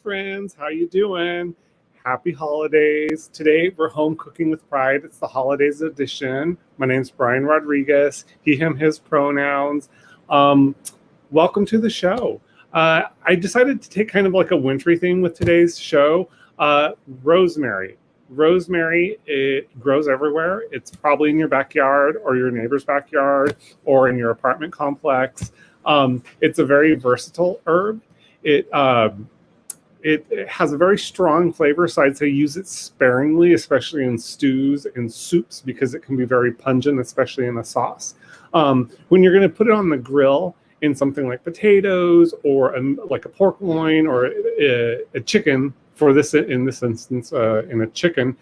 friends. How you doing? Happy holidays. Today we're home cooking with pride. It's the holidays edition. My name's Bryan Rodriguez. He, him, his pronouns. Welcome to the show. I decided to take kind of like a wintry theme with today's show. Rosemary. Rosemary, it grows everywhere. It's probably in your backyard or your neighbor's backyard or in your apartment complex. It's a very versatile herb. It has a very strong flavor, so I'd say use it sparingly, especially in stews and soups, because it can be very pungent, especially in a sauce. When you're going to put it on the grill in something like potatoes or like a pork loin or a chicken, for this, in this instance, in a chicken,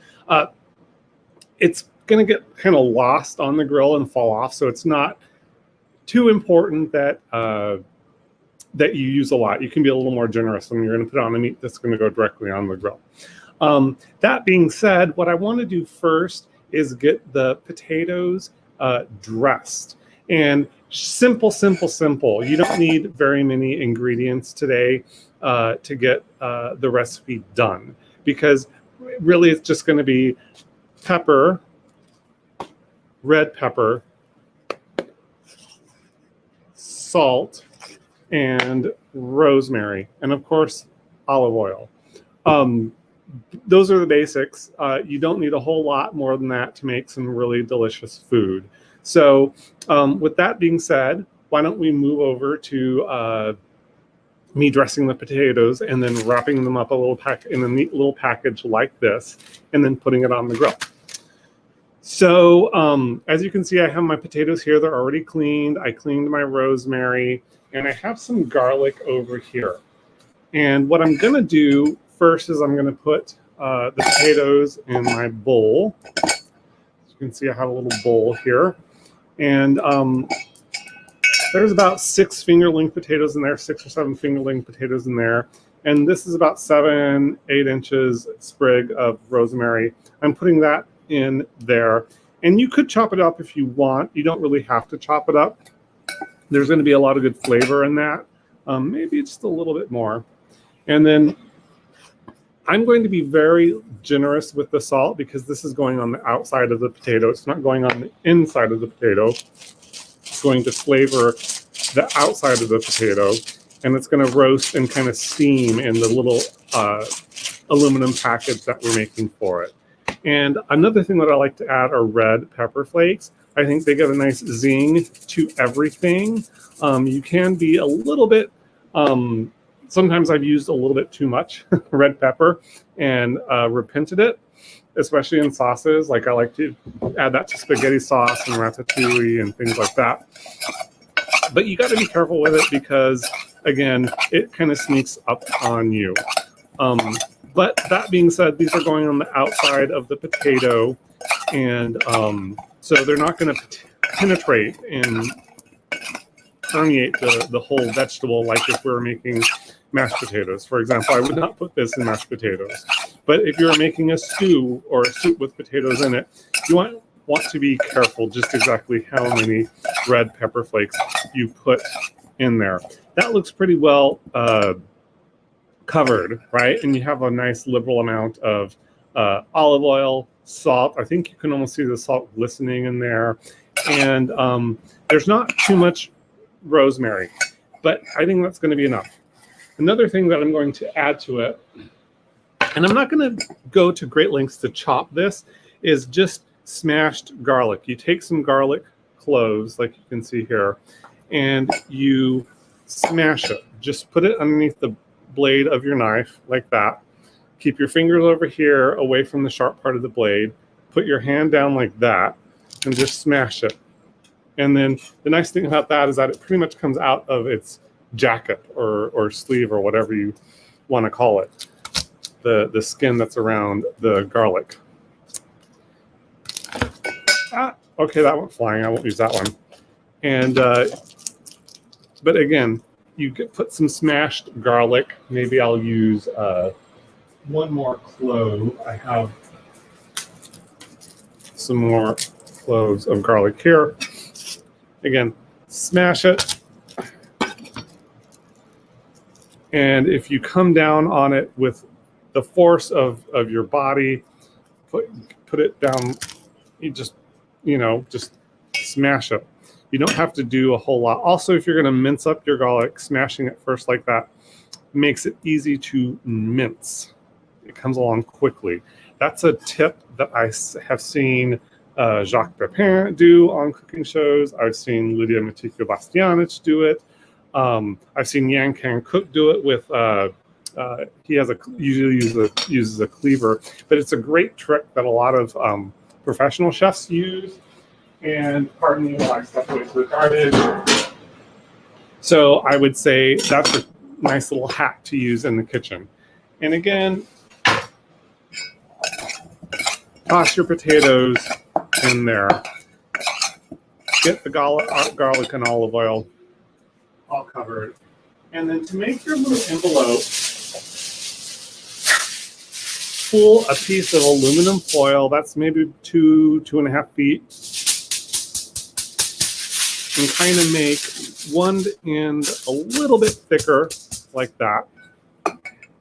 it's going to get kind of lost on the grill and fall off. So it's not too important that that you use a lot. You can be a little more generous when you're going to put on a meat that's going to go directly on the grill. That being said, what I want to do first is get the potatoes dressed. And simple. You don't need very many ingredients today to get the recipe done, because really it's just going to be pepper, red pepper, salt, and rosemary, and of course olive oil. Those are the basics. You don't need a whole lot more than that to make some really delicious food. So with that being said, why don't we move over to me dressing the potatoes and then wrapping them up in a neat little package like this, and then putting it on the grill. So as you can see, I have my potatoes here. They're already cleaned. I cleaned my rosemary, and I have some garlic over here. And what I'm going to do first is I'm going to put the potatoes in my bowl. As you can see, I have a little bowl here. And there's about 6 fingerling potatoes in there, 6 or 7 fingerling potatoes in there. And this is about 7-8 inches sprig of rosemary. I'm putting that in there. And you could chop it up if you want. You don't really have to chop it up. There's going to be a lot of good flavor in that. Maybe just a little bit more. And then I'm going to be very generous with the salt, because this is going on the outside of the potato. It's not going on the inside of the potato. It's going to flavor the outside of the potato, and it's going to roast and kind of steam in the little aluminum package that we're making for it. And another thing that I like to add are red pepper flakes. I think they give a nice zing to everything. You can be a little bit, sometimes I've used a little bit too much red pepper and repented it, especially in sauces. Like I like to add that to spaghetti sauce and ratatouille and things like that. But you got to be careful with it, because again, it kind of sneaks up on you. But that being said, these are going on the outside of the potato, and so they're not going to penetrate and permeate the whole vegetable like if we were making mashed potatoes. For example, I would not put this in mashed potatoes. But if you're making a stew or a soup with potatoes in it, you want to be careful just exactly how many red pepper flakes you put in there. That looks pretty well covered, right? And you have a nice liberal amount of olive oil, salt. I think you can almost see the salt glistening in there. And there's not too much rosemary, but I think that's going to be enough. Another thing that I'm going to add to it, and I'm not going to go to great lengths to chop this, is just smashed garlic. You take some garlic cloves, like you can see here, and you smash it. Just put it underneath the blade of your knife like that. Keep your fingers over here away from the sharp part of the blade. Put your hand down like that and just smash it. And then the nice thing about that is that it pretty much comes out of its jacket or sleeve or whatever you want to call it, the skin that's around the garlic. Okay, that went flying. I won't use that one. And but again, you put some smashed garlic. Maybe I'll use one more clove. I have some more cloves of garlic here. Again, smash it. And if you come down on it with the force of your body, put it down, you just smash it. You don't have to do a whole lot. Also, if you're going to mince up your garlic, smashing it first like that makes it easy to mince. It comes along quickly. That's a tip that I have seen Jacques Pepin do on cooking shows. I've seen Lydia Matiko-Bastianich do it. I've seen Yan Can Cook do it with, he usually uses a cleaver, but it's a great trick that a lot of professional chefs use. And pardon me while I step away to the garbage. So I would say that's a nice little hack to use in the kitchen. And again, toss your potatoes in there. Get the garlic and olive oil all covered. And then to make your little envelope, pull a piece of aluminum foil, that's maybe 2.5 feet, and kind of make one end a little bit thicker like that.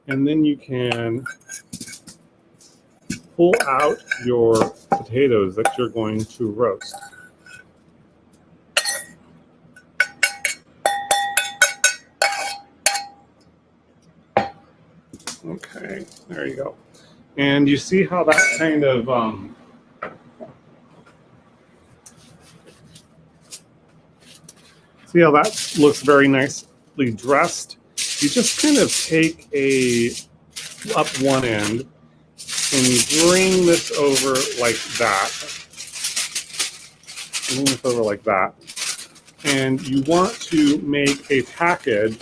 And then you can pull out your potatoes that you're going to roast. Okay, there you go. And you see how that kind of see how that looks very nicely dressed. You just kind of take up one end and you bring this over like that. Bring this over like that. And you want to make a package,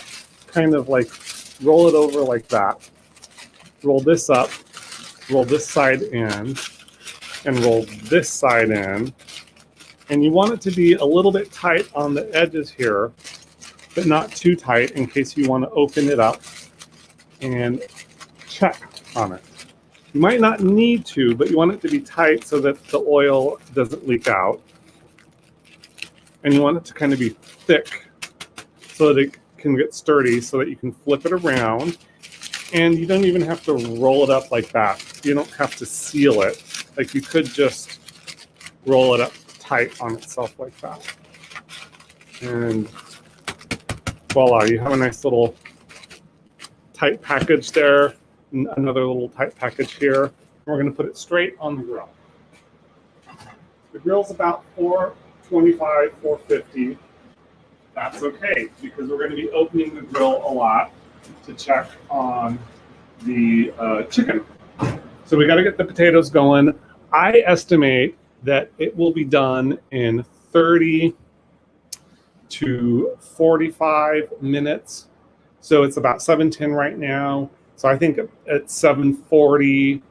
kind of like roll it over like that. Roll this up, roll this side in, and roll this side in. And you want it to be a little bit tight on the edges here, but not too tight in case you want to open it up and check on it. You might not need to, but you want it to be tight so that the oil doesn't leak out. And you want it to kind of be thick so that it can get sturdy, so that you can flip it around. And you don't even have to roll it up like that. You don't have to seal it. Like, you could just roll it up tight on itself like that. And voila, you have a nice little tight package there. Another little tight package here. We're going to put it straight on the grill. The grill's about 425, 450. That's okay, because we're going to be opening the grill a lot to check on the chicken. So we got to get the potatoes going. I estimate that it will be done in 30 to 45 minutes. So it's about 7:10 right now. So I think at 7:40,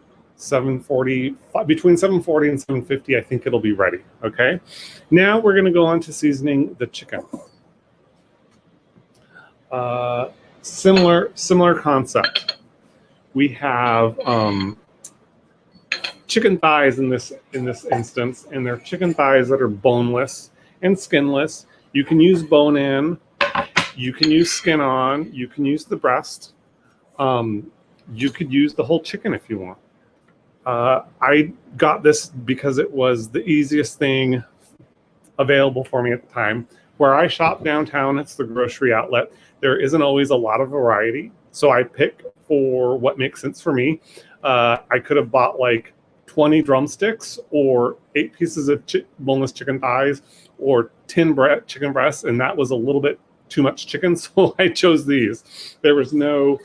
between 7:40 and 7:50, I think it'll be ready. Okay. Now we're going to go on to seasoning the chicken. Similar concept. We have chicken thighs in this instance, and they're chicken thighs that are boneless and skinless. You can use bone in, you can use skin on, you can use the breast. You could use the whole chicken if you want. I got this because it was the easiest thing available for me at the time. Where I shop downtown, it's the grocery outlet. There isn't always a lot of variety, so I pick for what makes sense for me. I could have bought like 20 drumsticks or 8 pieces of boneless chicken thighs or 10 chicken breasts, and that was a little bit too much chicken, so I chose these. There was no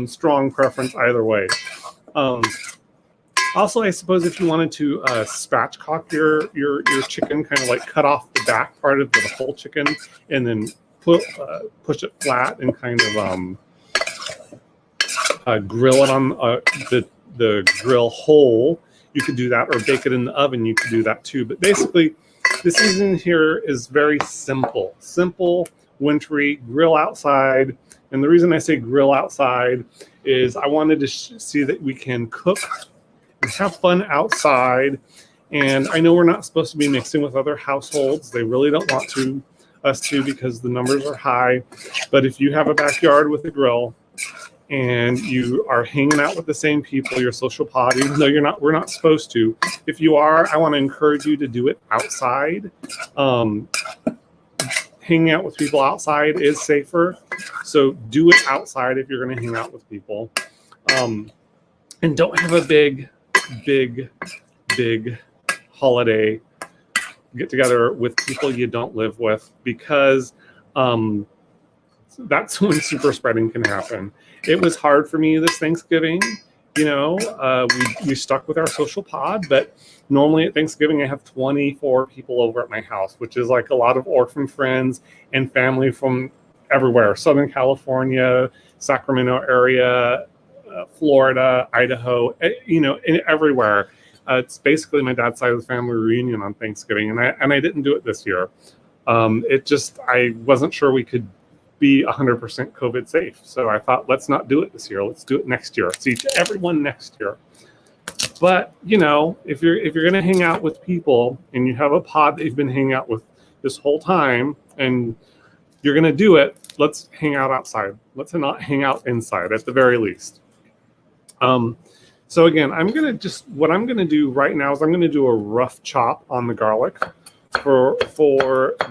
strong preference either way. Also, I suppose if you wanted to spatchcock your chicken, kind of like cut off the back part of the whole chicken and then push it flat and kind of grill it on the grill hole, you could do that, or bake it in the oven, you could do that too. But basically, the seasoning here is very simple, wintry, grill outside. And the reason I say grill outside is I wanted to see that we can cook and have fun outside. And I know we're not supposed to be mixing with other households. They really don't want us to because the numbers are high. But if you have a backyard with a grill, and you are hanging out with the same people, your social pod, even though we're not supposed to. If you are, I want to encourage you to do it outside. Hanging out with people outside is safer, so do it outside if you're going to hang out with people. And don't have a big holiday get together with people you don't live with, because that's when super spreading can happen. It was hard for me this Thanksgiving. We stuck with our social pod, but normally at Thanksgiving I have 24 people over at my house, which is like a lot of orphan friends and family from everywhere: Southern California, Sacramento area, Florida, Idaho, everywhere. It's basically my dad's side of the family reunion on Thanksgiving, and I didn't do it this year. I wasn't sure we could be 100% COVID safe. So I thought, let's not do it this year. Let's do it next year. See everyone next year. But, if you're going to hang out with people and you have a pod that you've been hanging out with this whole time and you're going to do it, let's hang out outside. Let's not hang out inside at the very least. So again, what I'm going to do right now is I'm going to do a rough chop on the garlic for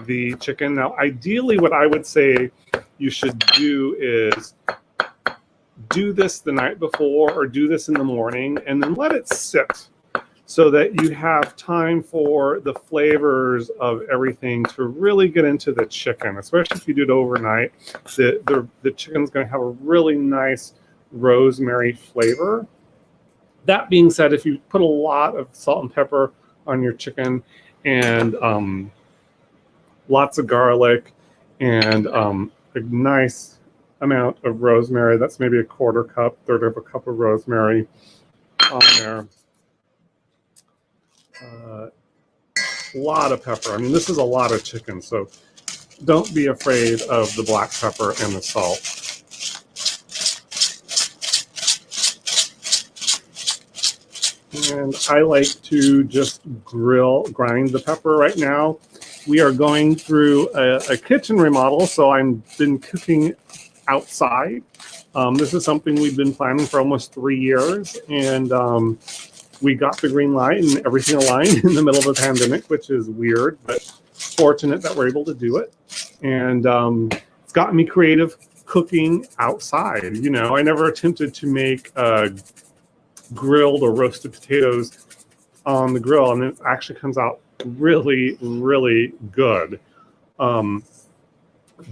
the chicken. Now, ideally, what I would say you should do is do this the night before or do this in the morning and then let it sit so that you have time for the flavors of everything to really get into the chicken, especially if you do it overnight. The chicken's going to have a really nice rosemary flavor. That being said, if you put a lot of salt and pepper on your chicken and lots of garlic and a nice amount of rosemary, that's maybe a quarter cup, third of a cup of rosemary on there. A lot of pepper. I mean, this is a lot of chicken, so don't be afraid of the black pepper and the salt. And I like to just grind the pepper right now. We are going through a kitchen remodel, so I've been cooking outside. This is something we've been planning for almost 3 years, and we got the green light and everything aligned in the middle of a pandemic, which is weird, but fortunate that we're able to do it. And it's gotten me creative cooking outside. I never attempted to make grilled or roasted potatoes on the grill, and it actually comes out really, really good. The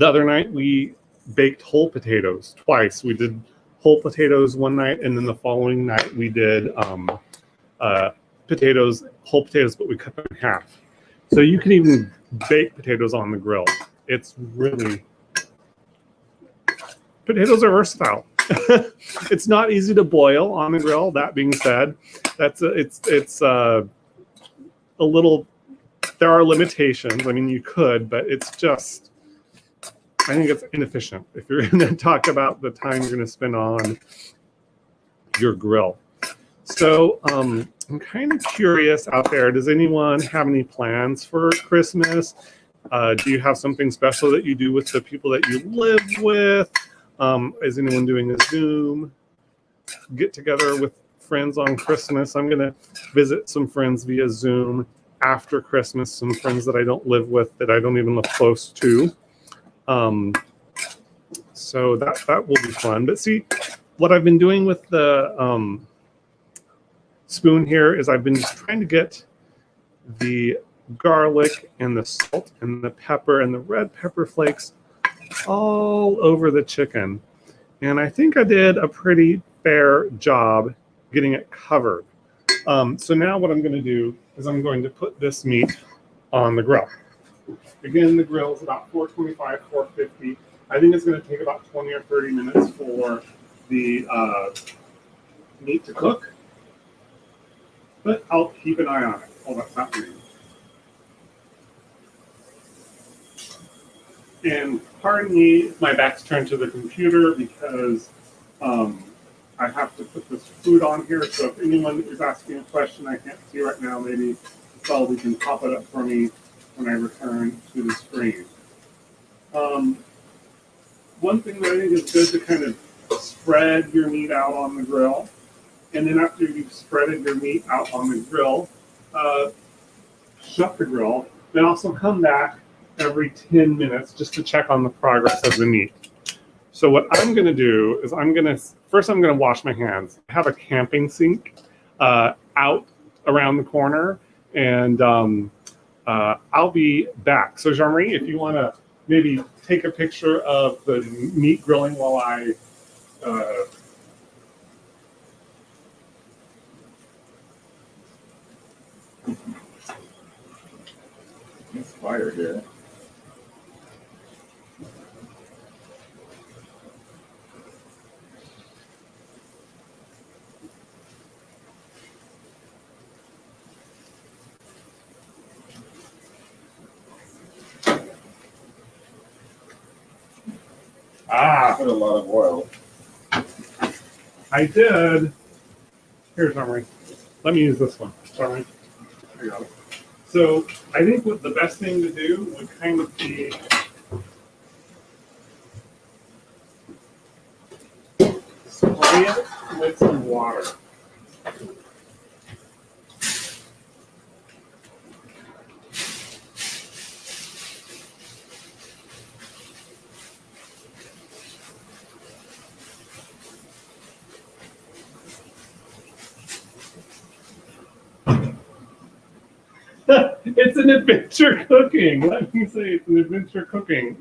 other night we baked whole potatoes twice. We did whole potatoes one night, and then the following night we did whole potatoes, but we cut them in half. So you can even bake potatoes on the grill. Potatoes are versatile. It's not easy to boil on the grill. That being said, it's a little. There are limitations. I mean, you could, but it's just. I think it's inefficient if you're going to talk about the time you're going to spend on your grill. So I'm kind of curious out there. Does anyone have any plans for Christmas? Do you have something special that you do with the people that you live with? Is anyone doing a Zoom get together with friends on Christmas? I'm going to visit some friends via Zoom after Christmas, some friends that I don't live with, that I don't even live close to. So that will be fun. But see, what I've been doing with the spoon here is I've been just trying to get the garlic and the salt and the pepper and the red pepper flakes all over the chicken. And I think I did a pretty fair job getting it covered. So now what I'm going to do is I'm going to put this meat on the grill. Again, the grill is about 425, 450. I think it's going to take about 20 or 30 minutes for the meat to cook. But I'll keep an eye on it. Oh, that's not green. And pardon me, my back's turned to the computer because I have to put this food on here. So if anyone is asking a question I can't see right now, maybe Salvi can pop it up for me when I return to the screen. One thing that I think is good to kind of spread your meat out on the grill. And then after you've spreaded your meat out on the grill, shut the grill. Then also come back every 10 minutes just to check on the progress of the meat. So what I'm going to do is I'm going to wash my hands. I have a camping sink out around the corner, and I'll be back. So Jean-Marie, if you want to maybe take a picture of the meat grilling while I it's fire here. Put a lot of oil. I did. Here's Jean-Marie. Let me use this one. Sorry. I got it. So I think what the best thing to do would kind of be spray it with some water. It's an adventure cooking. Let me say it's an adventure cooking.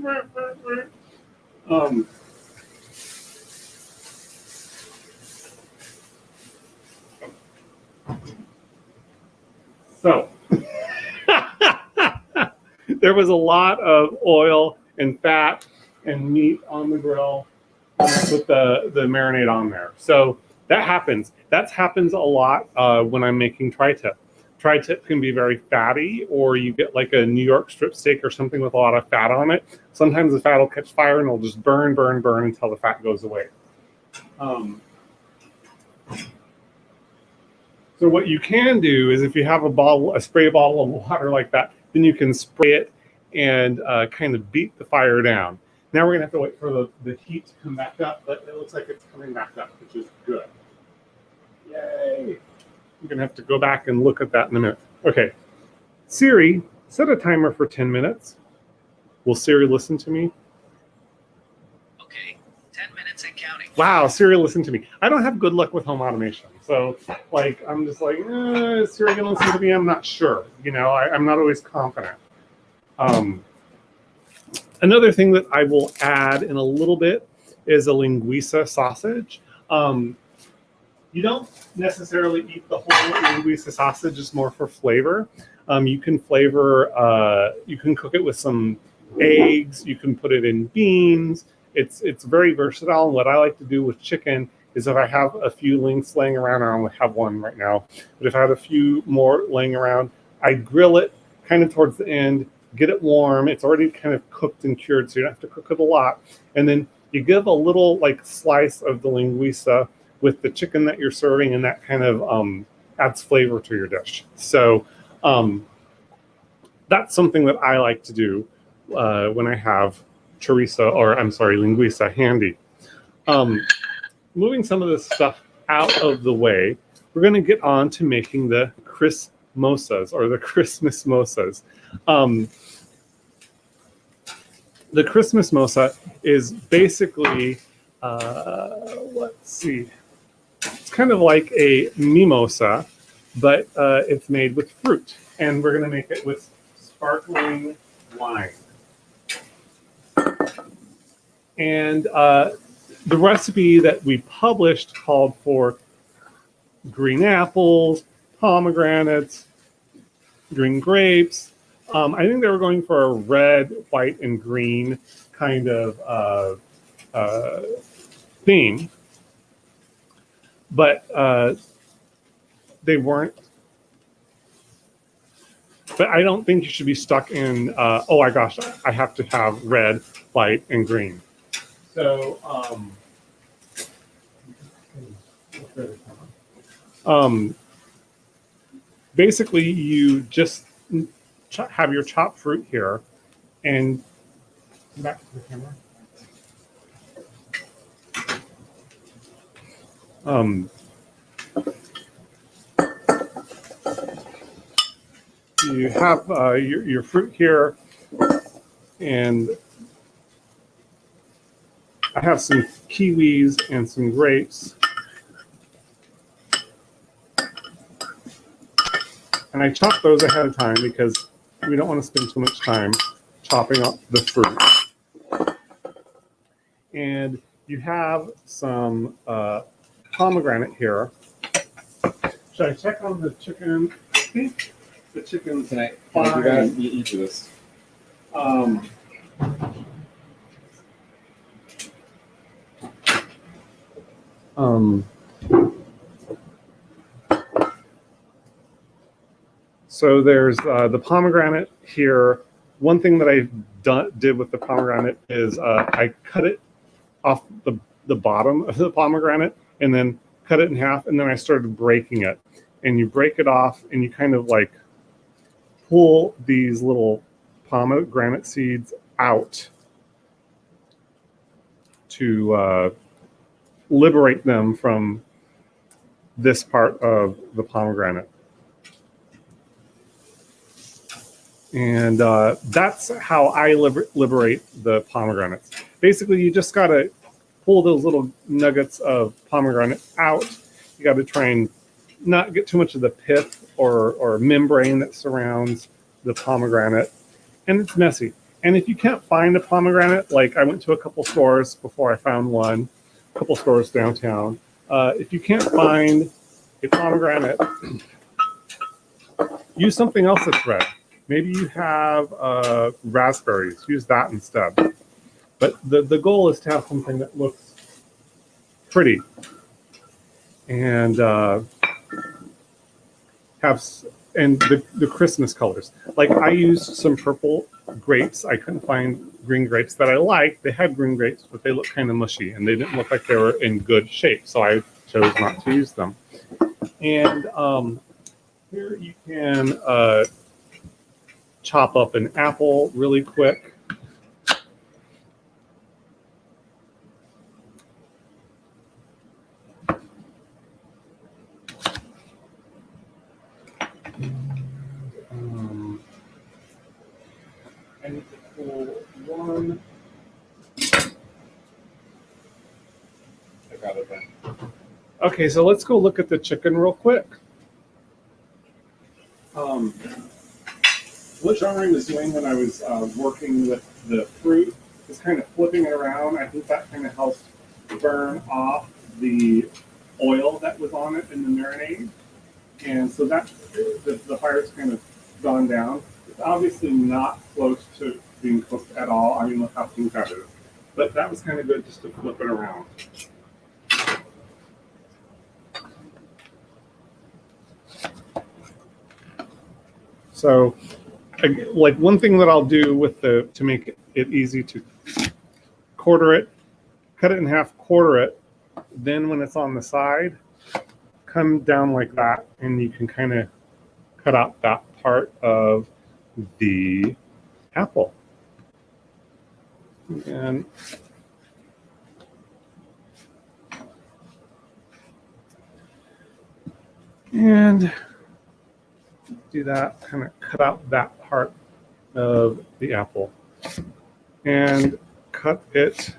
So there was a lot of oil and fat and meat on the grill when I put the marinade on there. So that happens. That happens a lot when I'm making tri-tip. Tri-tip can be very fatty, or you get like a New York strip steak or something with a lot of fat on it. Sometimes the fat will catch fire and it'll just burn until the fat goes away. So what you can do is if you have a spray bottle of water like that, then you can spray it and kind of beat the fire down. Now we're gonna have to wait for the heat to come back up, but it looks like it's coming back up, which is good. Yay! I'm gonna have to go back and look at that in a minute. Okay, Siri, set a timer for 10 minutes. Will Siri listen to me? Okay, 10 minutes and counting. Wow, Siri listened to me. I don't have good luck with home automation. So like, I'm just like, is Siri gonna listen to me? I'm not sure. You know, I'm not always confident. Another thing that I will add in a little bit is a Linguista sausage. You don't necessarily eat the whole Linguista sausage, it's more for flavor. You can flavor, you can cook it with some eggs, you can put it in beans. It's very versatile. And what I like to do with chicken is if I have a few links laying around, I only have one right now, but if I have a few more laying around, I grill it kind of towards the end, get it warm. It's already kind of cooked and cured, so you don't have to cook it a lot. And then you give a little like slice of the Linguista with the chicken that you're serving, and that kind of adds flavor to your dish. So that's something that I like to do when I have Linguista handy. Moving some of this stuff out of the way, we're going to get on to making the Christmosas or the Christmas mosas. The Christmas mosa is basically, let's see, it's kind of like a mimosa, but it's made with fruit. And we're going to make it with sparkling wine. And the recipe that we published called for green apples, pomegranates, green grapes. I think they were going for a red, white, and green kind of theme. But they weren't. But I don't think you should be stuck in, oh my gosh, I have to have red, white, and green. So, basically, you just have your chopped fruit here, and back to the camera. Um, you have your fruit here, and I have some kiwis and some grapes. And I chop those ahead of time because we don't want to spend too much time chopping up the fruit. And you have some pomegranate here. Should I check on the chicken? I think the chicken's Can fine. I do that? You do this. So there's the pomegranate here. One thing that I did with the pomegranate is I cut it off the bottom of the pomegranate and then cut it in half, and then I started breaking it. And you break it off and you kind of like pull these little pomegranate seeds out to liberate them from this part of the pomegranate. And that's how I liberate the pomegranates. Basically, you just got to pull those little nuggets of pomegranate out. You got to try and not get too much of the pith or membrane that surrounds the pomegranate. And it's messy. And if you can't find a pomegranate, like I went to a couple stores before I found one, a couple stores downtown. If you can't find a pomegranate, use something else that's red. Maybe you have raspberries. Use that instead. But the goal is to have something that looks pretty and the Christmas colors. Like I used some purple grapes. I couldn't find green grapes that I liked. They had green grapes, but they looked kind of mushy and they didn't look like they were in good shape. So I chose not to use them. And here you can chop up an apple really quick. I need to pull one. I got it then. Okay, so let's go look at the chicken real quick. What Jean-Marie was doing when I was working with the fruit is kind of flipping it around. I think that kind of helps burn off the oil that was on it in the marinade. And so that the fire's kind of gone down. It's obviously not close to being cooked at all. I mean, look how pink that is. But that was kind of good just to flip it around. So, like one thing that I'll do with to make it easy to quarter it, cut it in half, quarter it. Then when it's on the side, come down like that, and you can kind of cut out that part of the apple. And do that, kind of cut out that part of the apple and cut it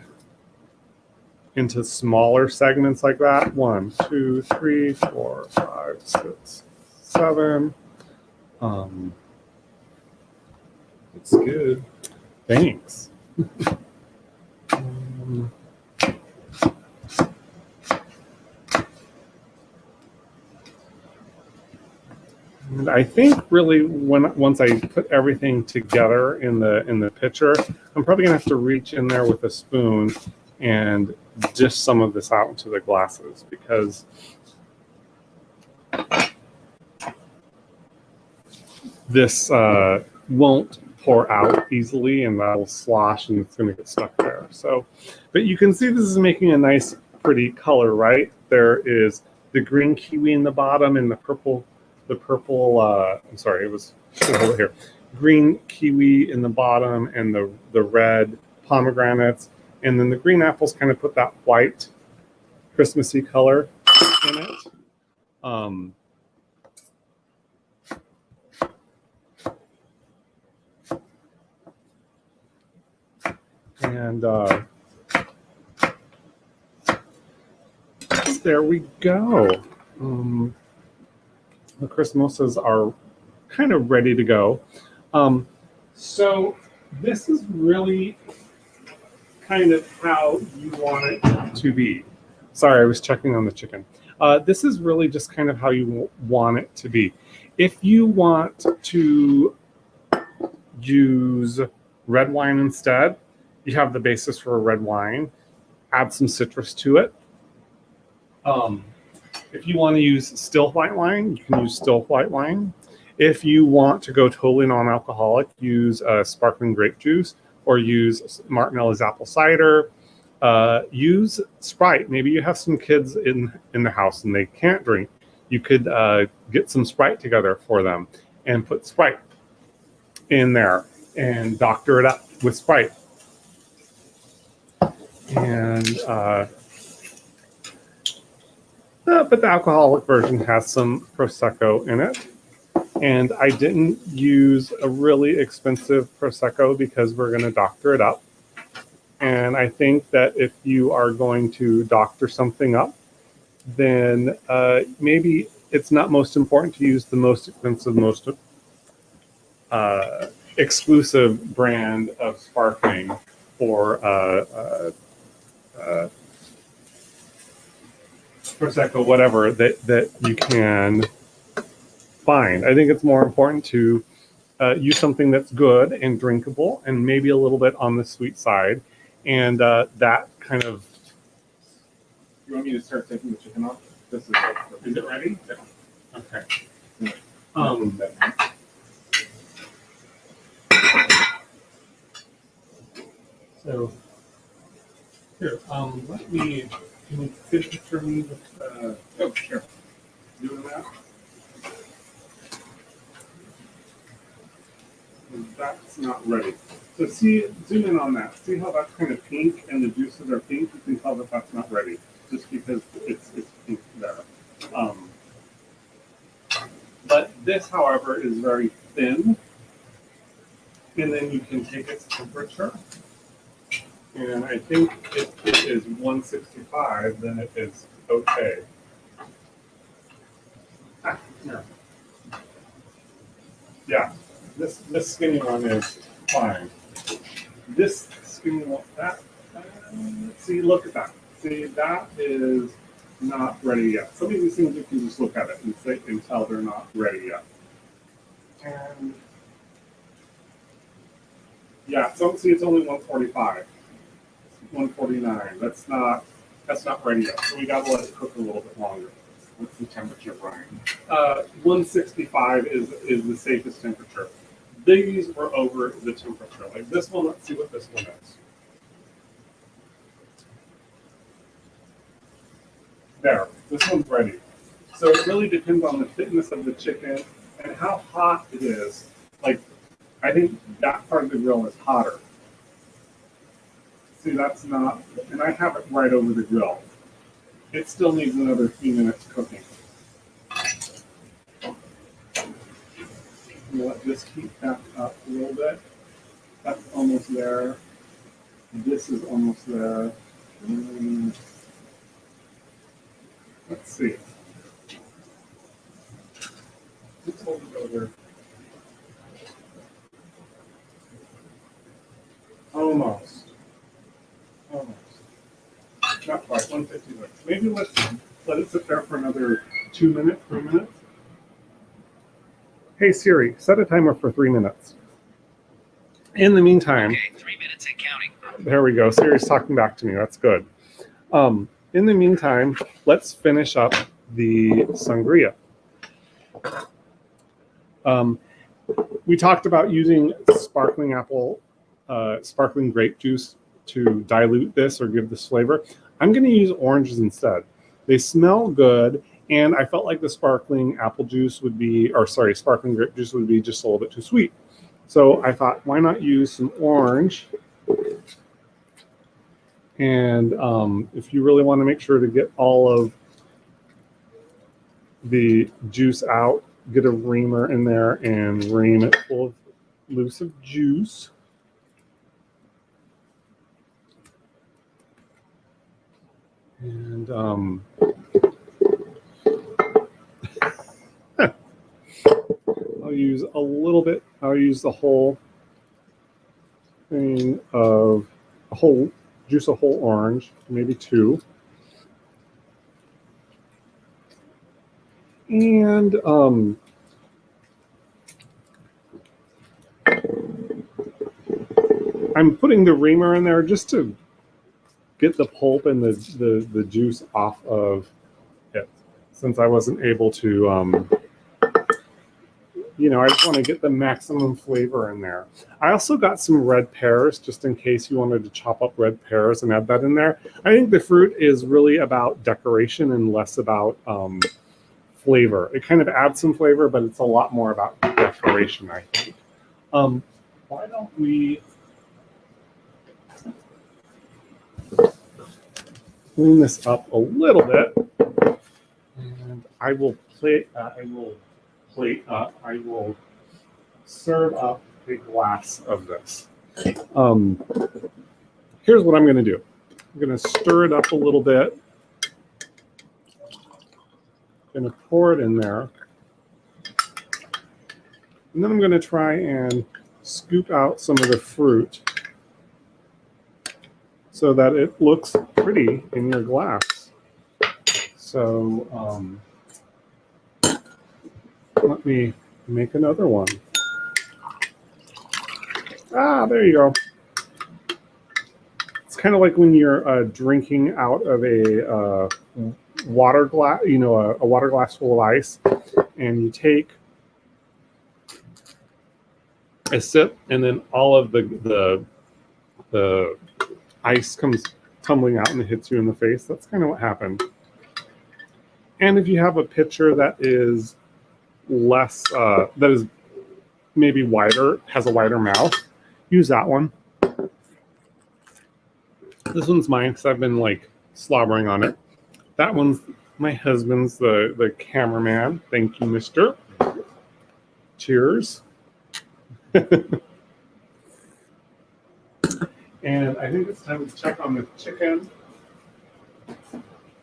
into smaller segments like that. 1, 2, 3, 4, 5, 6, 7. It's good. Thanks. And I think really once I put everything together in the pitcher, I'm probably gonna have to reach in there with a spoon and dish some of this out into the glasses because this won't pour out easily and that'll slosh and it's gonna get stuck there. So, but you can see this is making a nice pretty color, right? There is the green kiwi in the bottom and the purple, I'm sorry, it was over here. Green kiwi in the bottom and the red pomegranates. And then the green apples kind of put that white Christmassy color. in it. And there we go. The Christmases are kind of ready to go. So this is really kind of how you want it to be. Sorry, I was checking on the chicken. This is really just kind of how you want it to be. If you want to use red wine instead, you have the basis for a red wine. Add some citrus to it. If you want to use still white wine, you can use still white wine. If you want to go totally non-alcoholic, use sparkling grape juice or use Martinelli's apple cider. Use Sprite. Maybe you have some kids in the house and they can't drink. You could get some Sprite together for them and put Sprite in there and doctor it up with Sprite. And but the alcoholic version has some Prosecco in it. And I didn't use a really expensive Prosecco because we're going to doctor it up. And I think that if you are going to doctor something up, then maybe it's not most important to use the most expensive, most exclusive brand of sparkling or Prosecco, whatever that you can find. I think it's more important to use something that's good and drinkable and maybe a little bit on the sweet side. And that kind of... You want me to start taking the chicken off? This is it ready? Yeah. Okay. So here, let me... Can you picture me with... Oh, sure. Doing that? That's not ready. So see, zoom in on that. See how that's kind of pink and the juices are pink? You can tell that that's not ready just because it's pink there. But this, however, is very thin. And then you can take its temperature. And I think if it is 165, then it is okay. Here. Yeah, this skinny one is fine. This skinny one, see, look at that. See, that is not ready yet. Some of these things you can just look at it and tell they're not ready yet. And yeah, so see, it's only 145. 149. That's not ready yet. So we got to let it cook a little bit longer. What's the temperature, Brian? 165 is the safest temperature. These were over the temperature. Like this one, let's see what this one is. There, this one's ready. So it really depends on the thickness of the chicken and how hot it is. Like, I think that part of the grill is hotter. See, that's not, and I have it right over the grill. It still needs another few minutes cooking. Just heat that up a little bit. That's almost there. This is almost there. Let's see. Let's hold it over. Almost. Not quite, 156. Maybe let's let it sit there for another 2 minutes, 3 minutes. Hey Siri, set a timer for 3 minutes. In the meantime, Okay, 3 minutes and counting. there we go. Siri's talking back to me. That's good. In the meantime, let's finish up the sangria. We talked about using sparkling grape juice to dilute this or give this flavor. I'm going to use oranges instead. They smell good, and I felt like the sparkling apple juice would be, or sorry, sparkling grape juice would be just a little bit too sweet. So I thought, why not use some orange? And if you really want to make sure to get all of the juice out, get a reamer in there and ream it full of loose of juice. And I'll use a little bit. I'll use the whole thing of a whole juice, a whole orange, maybe 2. And I'm putting the reamer in there just to get the pulp and the juice off of it, since I wasn't able to, I just want to get the maximum flavor in there. I also got some red pears, just in case you wanted to chop up red pears and add that in there. I think the fruit is really about decoration and less about flavor. It kind of adds some flavor, but it's a lot more about decoration, I think. Why don't we clean this up a little bit, and I will serve up a glass of this. Here's what I'm going to do. I'm going to stir it up a little bit. I'm going to pour it in there. And then I'm going to try and scoop out some of the fruit so that it looks pretty in your glass. So let me make another one. There you go. It's kind of like when you're drinking out of a water glass, a water glass full of ice, and you take a sip, and then all of the ice comes tumbling out and it hits you in the face. That's kind of what happened. And if you have a pitcher that is less, that is maybe wider, has a wider mouth, use that one. This one's mine because I've been like slobbering on it. That one's my husband's, the cameraman. Thank you, mister. Cheers. And I think it's time to check on the chicken.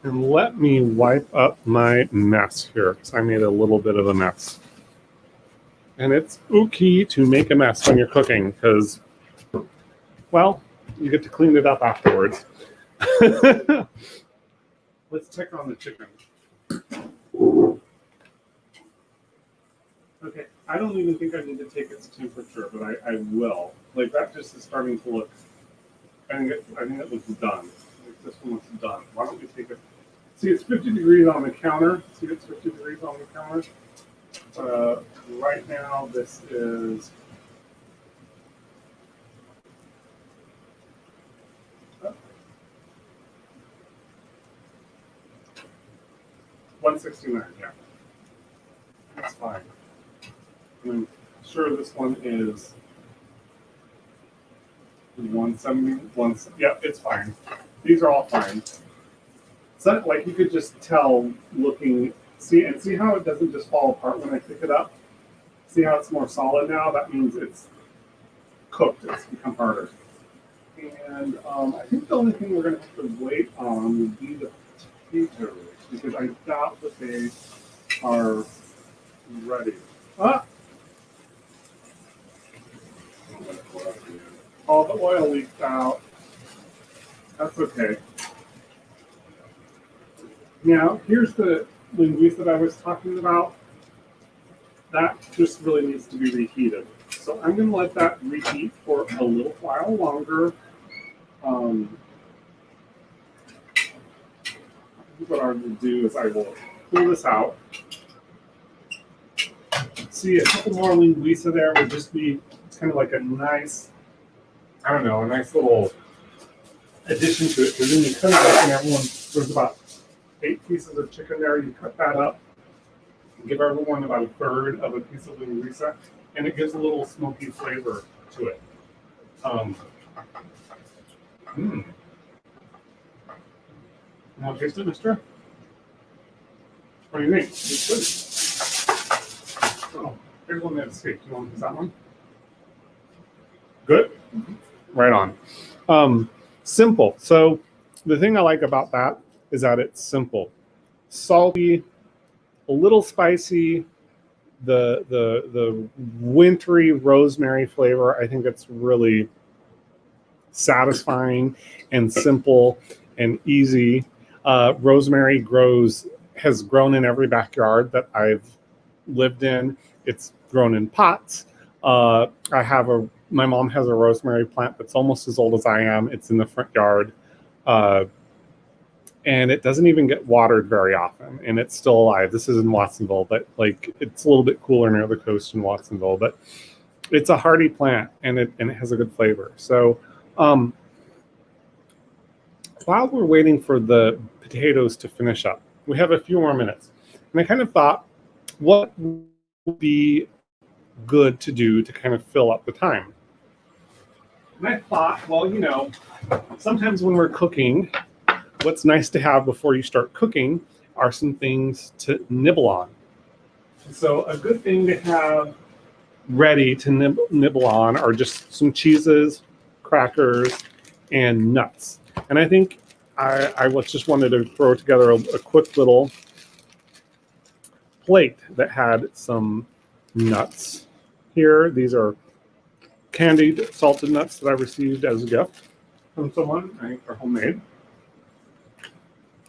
And let me wipe up my mess here, because I made a little bit of a mess. And it's okay to make a mess when you're cooking, because, well, you get to clean it up afterwards. Let's check on the chicken. Okay, I don't even think I need to take its temperature, but I will. Like, that just is starting to look, I think it looks done. Like, this one looks done. Why don't we take it? See, it's 50 degrees on the counter. See, it's 50 degrees on the counter. Right now, this is 169. Yeah, that's fine. I'm sure this one is 170. Yeah, it's fine. These are all fine. So, like, you could just tell looking, see how it doesn't just fall apart when I pick it up? See how it's more solid now? That means it's cooked. It's become harder. And I think the only thing we're going to have to wait on would be the potatoes, because I doubt that they are ready. All the oil leaked out. That's okay. Now, here's the linguiça that I was talking about. That just really needs to be reheated. So I'm going to let that reheat for a little while longer. What I'm going to do is I will pull this out. See, a couple more linguiça there would just be kind of like a nice, I don't know, a nice little addition to it. Because then you cut it up and everyone, there's about 8 pieces of chicken there. You cut that up, give everyone about a third of a piece of linguiça, and it gives a little smoky flavor to it. Want to taste it, mister? What do you think? It's good. Oh, here's one that escaped. You want to use that one? Good? Right on. Simple. So the thing I like about that is that it's simple. Salty, a little spicy, the wintry rosemary flavor. I think it's really satisfying and simple and easy. Rosemary has grown in every backyard that I've lived in. It's grown in pots. My mom has a rosemary plant that's almost as old as I am. It's in the front yard. And it doesn't even get watered very often, and it's still alive. This is in Watsonville, but like it's a little bit cooler near the coast in Watsonville, but it's a hardy plant and it has a good flavor. So while we're waiting for the potatoes to finish up, we have a few more minutes. And I kind of thought, what would be good to do to kind of fill up the time? And I thought, well, sometimes when we're cooking, what's nice to have before you start cooking are some things to nibble on. So a good thing to have ready to nibble on are just some cheeses, crackers, and nuts. And I think I just wanted to throw together a quick little plate that had some nuts here. These are candied salted nuts that I received as a gift from someone. I think they're homemade.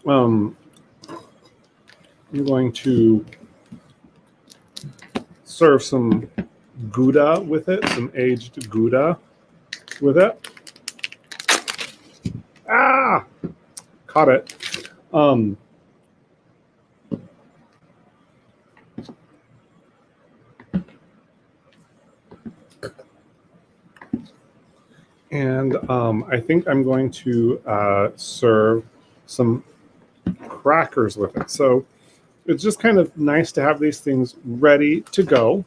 I'm going to serve some Gouda with it, some aged Gouda with it. Ah! Caught it. And I think I'm going to serve some crackers with it. So it's just kind of nice to have these things ready to go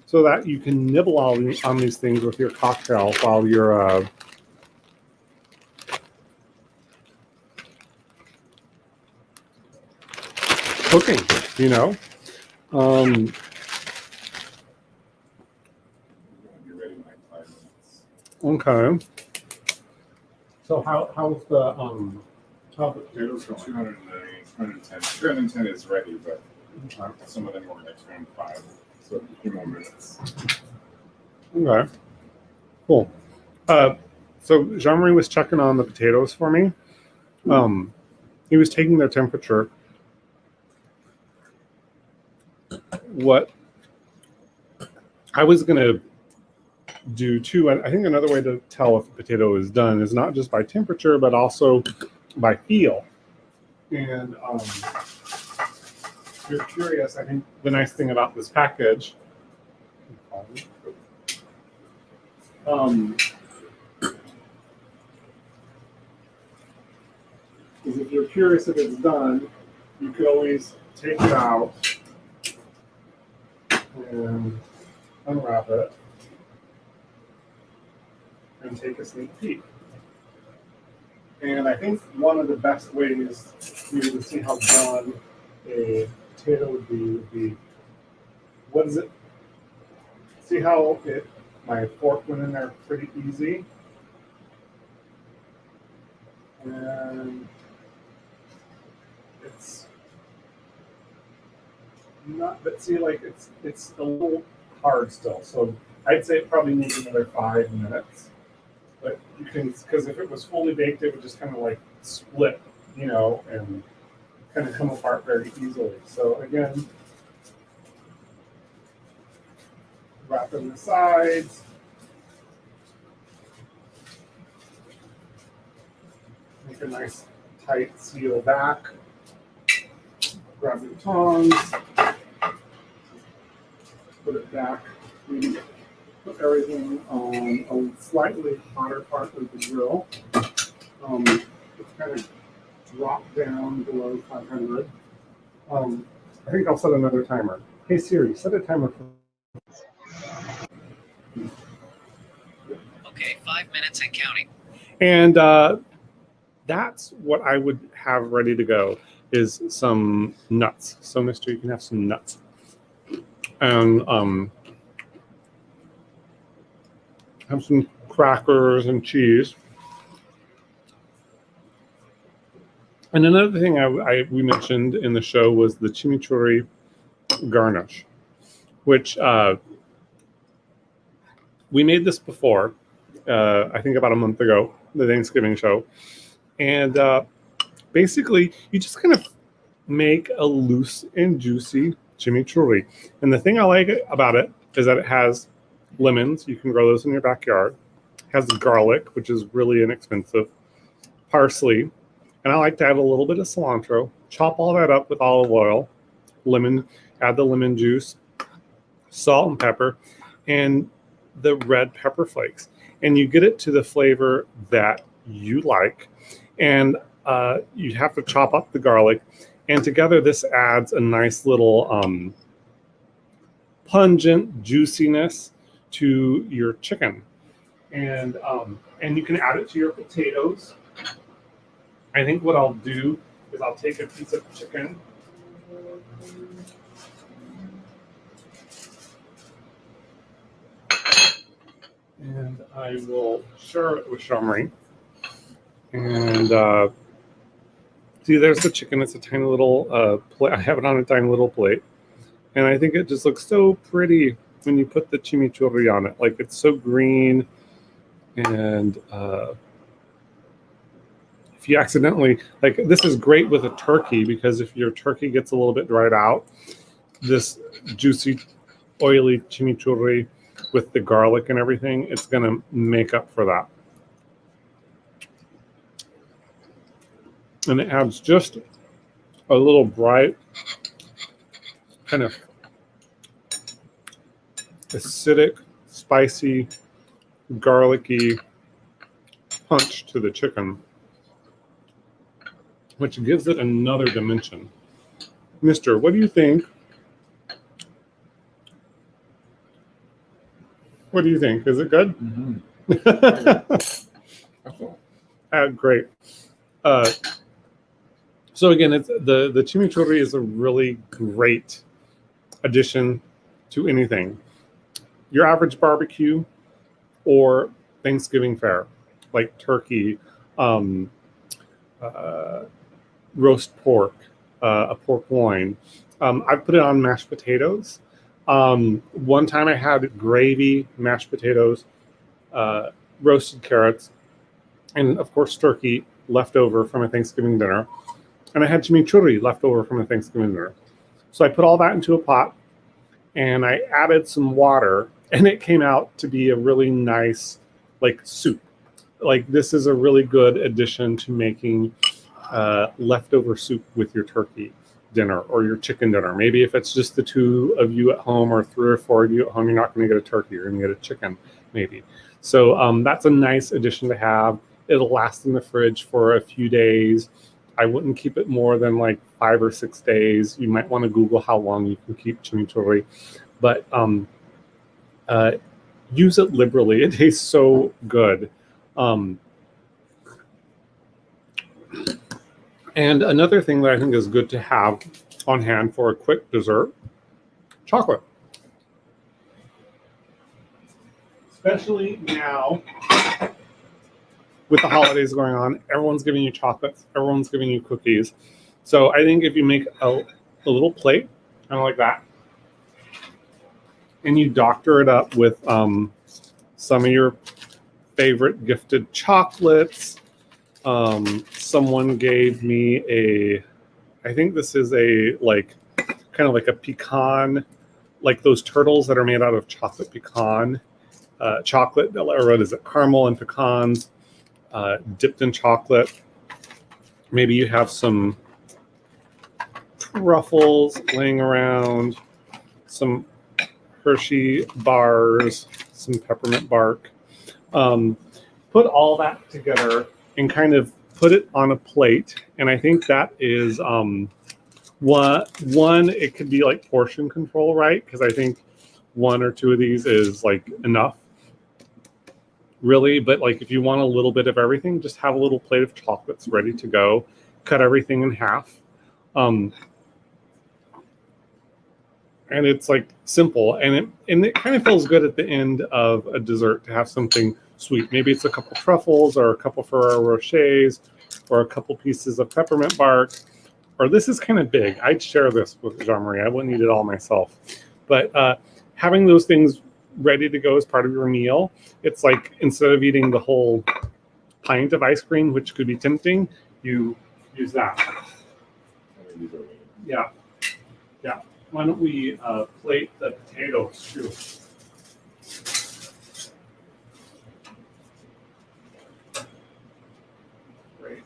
so that you can nibble on these things with your cocktail while you're cooking, Okay. So how's the potatoes going? 210. 210 is ready, but some of them were like 25. So a few more minutes. Okay. Cool. So Jean-Marie was checking on the potatoes for me. He was taking their temperature. What I was going to do too, I think another way to tell if a potato is done is not just by temperature, but also by feel. And if you're curious, I think the nice thing about this package is if you're curious if it's done, you could always take it out and unwrap it and take a sneak peek. And I think one of the best ways for you to see how done a potato would be, what is it? See how my fork went in there pretty easy? And it's not, but see, like it's a little hard still. So I'd say it probably needs another 5 minutes. But you can, because if it was fully baked, it would just kind of like split, and kind of come apart very easily. So again, wrap in the sides. Make a nice tight seal back. Grab your tongs. Put it back. Maybe put everything on a slightly hotter part of the grill. It's kind of drop down below 500. I think I'll set another timer. Hey Siri, set a timer for. Okay, 5 minutes and counting. And that's what I would have ready to go. is some nuts. So, mister, you can have some nuts. And have some crackers and cheese. And another thing we mentioned in the show was the chimichurri garnish, which we made this before, I think about a month ago, the Thanksgiving show. And basically, you just kind of make a loose and juicy chimichurri. And the thing I like about it is that it has lemons. You can grow those in your backyard. It has garlic, which is really inexpensive, parsley, and I like to add a little bit of cilantro. Chop all that up with olive oil, lemon, add the lemon juice, salt and pepper, and the red pepper flakes. And you get it to the flavor that you like. And you have to chop up the garlic. And together this adds a nice little pungent juiciness to your chicken. And you can add it to your potatoes. I think what I'll do is I'll take a piece of chicken and I will share it with Shamri. And see, there's the chicken. It's a tiny little plate. I have it on a tiny little plate. And I think it just looks so pretty when you put the chimichurri on it. Like, it's so green. And if you accidentally, like, this is great with a turkey, because if your turkey gets a little bit dried out, this juicy, oily chimichurri with the garlic and everything, it's going to make up for that. And it adds just a little bright, kind of acidic, spicy, garlicky punch to the chicken, which gives it another dimension. Mister, what do you think? What do you think? Is it good? Mm-hmm. Great. So again, it's the chimichurri is a really great addition to anything. Your average barbecue or Thanksgiving fare, like turkey, roast pork, a pork loin. I put it on mashed potatoes. One time I had gravy, mashed potatoes, roasted carrots, and of course turkey left over from a Thanksgiving dinner. And I had chimichurri left over from a Thanksgiving dinner. So I put all that into a pot and I added some water, and it came out to be a really nice, like, soup. Like, this is a really good addition to making leftover soup with your turkey dinner or your chicken dinner. Maybe if it's just the two of you at home or 3 or 4 of you at home, you're not going to get a turkey, you're going to get a chicken maybe. So that's a nice addition to have. It'll last in the fridge for a few days. I wouldn't keep it more than like 5 or 6 days. You might want to Google how long you can keep chimichurri, but use it liberally. It tastes so good. And another thing that I think is good to have on hand for a quick dessert, chocolate. Especially now, with the holidays going on, everyone's giving you chocolates, everyone's giving you cookies. So I think if you make a little plate, kind of like that, and you doctor it up with some of your favorite gifted chocolates. Someone gave me I think this is kind of like a pecan, like those turtles that are made out of chocolate pecan, chocolate, or what is it, caramel and pecans, dipped in chocolate. Maybe you have some truffles laying around, some Hershey bars, some peppermint bark. Put all that together and kind of put it on a plate. And I think that is one, it could be like portion control, right? Because I think 1 or 2 of these is like enough, really. But like if you want a little bit of everything, just have a little plate of chocolates ready to go. Cut everything in half. And it's like simple, and it kind of feels good at the end of a dessert to have something sweet. Maybe it's a couple truffles or a couple Ferrero Rochers or a couple pieces of peppermint bark. Or this is kind of big. I'd share this with Jean-Marie. I wouldn't eat it all myself. But having those things ready to go as part of your meal, it's like instead of eating the whole pint of ice cream, which could be tempting, you use that. Yeah. Yeah. Why don't we plate the potatoes too? Great.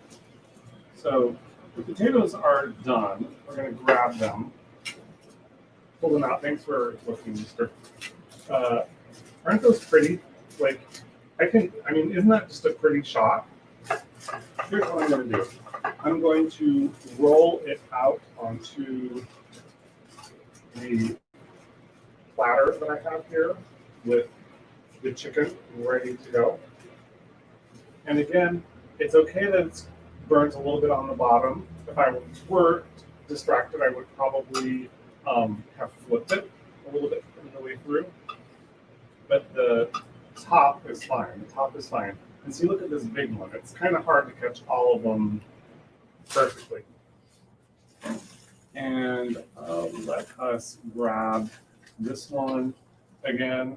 So the potatoes are done. We're going to grab them, pull them out. Thanks for looking, Mister. Aren't those pretty? Like, isn't that just a pretty shot? Here's what I'm going to do. I'm going to roll it out onto the platter that I have here with the chicken ready to go. And again, it's okay that it burns a little bit on the bottom. If I were distracted, I would probably have flipped it a little bit on the way through. But the top is fine. The top is fine. And see, look at this big one. It's kind of hard to catch all of them perfectly. And let us grab this one again.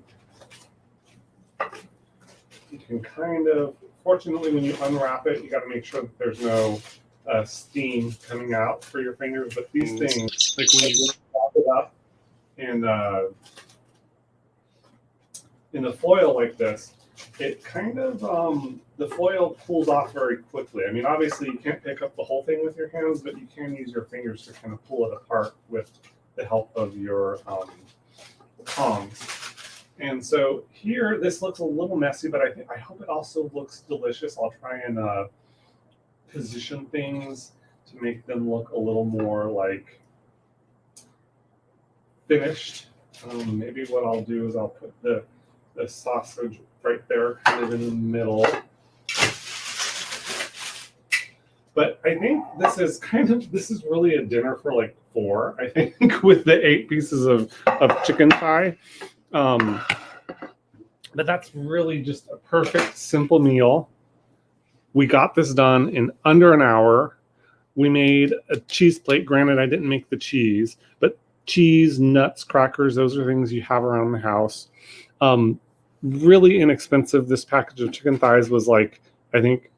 You can kind of, fortunately, when you unwrap it, you got to make sure that there's no steam coming out for your fingers. But these things, like when you wrap it up in the foil like this, it kind of, the foil pulls off very quickly. I mean, obviously you can't pick up the whole thing with your hands, but you can use your fingers to kind of pull it apart with the help of your tongs. And so here, this looks a little messy, but I hope it also looks delicious. I'll try and position things to make them look a little more like finished. Maybe what I'll do is I'll put the sausage right there, kind of in the middle. But I think this is really a dinner for like 4, I think, with the 8 pieces of chicken thigh. But that's really just a perfect, simple meal. We got this done in under an hour. We made a cheese plate. Granted, I didn't make the cheese, but cheese, nuts, crackers, those are things you have around the house. Really inexpensive. This package of chicken thighs was like, I think,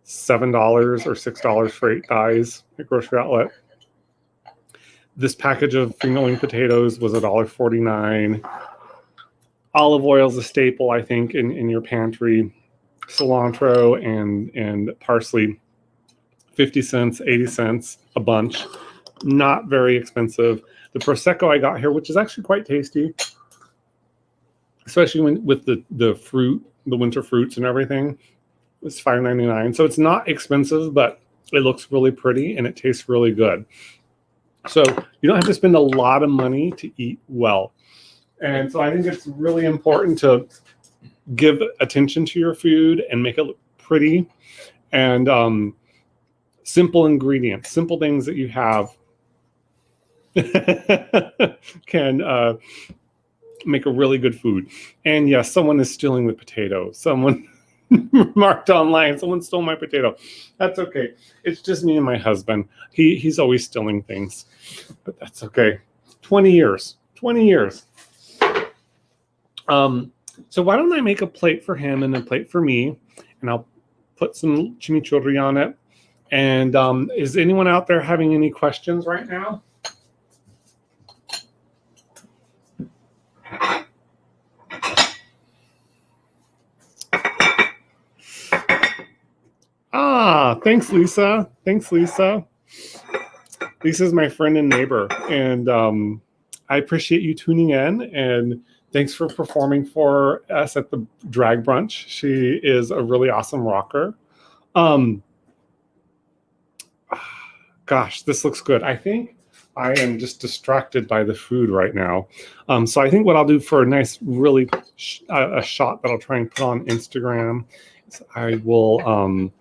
$7 or $6 for 8 thighs at grocery outlet. This package of fingerling potatoes was $1.49. Olive oil is a staple, I think, in your pantry. Cilantro and parsley, 50 cents, 80 cents a bunch. Not very expensive. The Prosecco I got here, which is actually quite tasty, especially with the fruit, the winter fruits and everything, it's $5.99. So it's not expensive, but it looks really pretty and it tastes really good. So you don't have to spend a lot of money to eat well. And so I think it's really important to give attention to your food and make it look pretty, and simple ingredients, simple things that you have can make a really good food. And yes, someone is stealing the potato. Someone marked online, someone stole my potato. That's okay. It's just me and my husband. He's always stealing things, but that's okay. 20 years. So why don't I make a plate for him and a plate for me, and I'll put some chimichurri on it. And is anyone out there having any questions right now? Thanks, Lisa. Lisa's my friend and neighbor, and I appreciate you tuning in, and thanks for performing for us at the drag brunch. She is a really awesome rocker. Gosh, this looks good. I think I am just distracted by the food right now. So I think what I'll do for a nice, really a shot that I'll try and put on Instagram is I will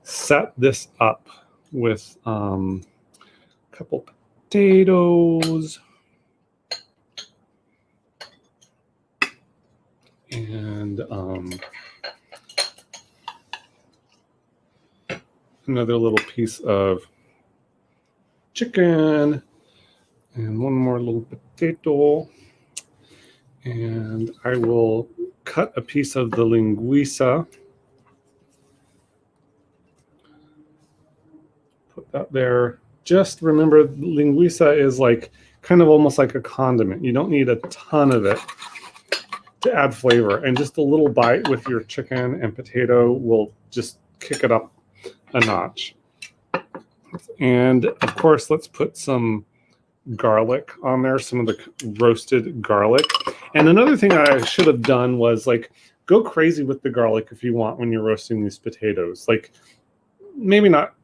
set this up with couple potatoes. And another little piece of chicken. And one more little potato. And I will cut a piece of the linguiça. Put that there. Just remember, linguiça is like kind of almost like a condiment. You don't need a ton of it to add flavor. And just a little bite with your chicken and potato will just kick it up a notch. And of course, let's put some garlic on there, some of the roasted garlic. And another thing I should have done was like go crazy with the garlic if you want when you're roasting these potatoes. Like maybe not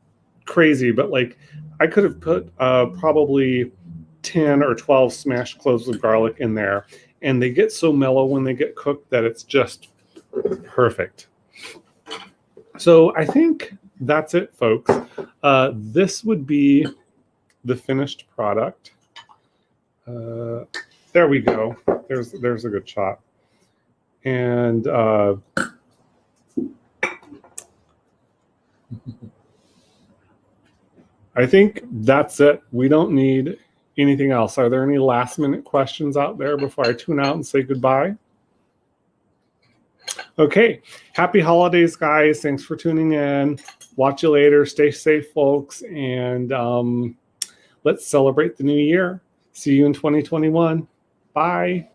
crazy, but like I could have put probably 10 or 12 smashed cloves of garlic in there, and they get so mellow when they get cooked that it's just perfect. So I think that's it, folks. This would be the finished product. There we go. There's a good shot. And I think that's it. We don't need anything else. Are there any last minute questions out there before I tune out and say goodbye? Okay. Happy holidays, guys. Thanks for tuning in. Watch you later. Stay safe, folks. And let's celebrate the new year. See you in 2021. Bye.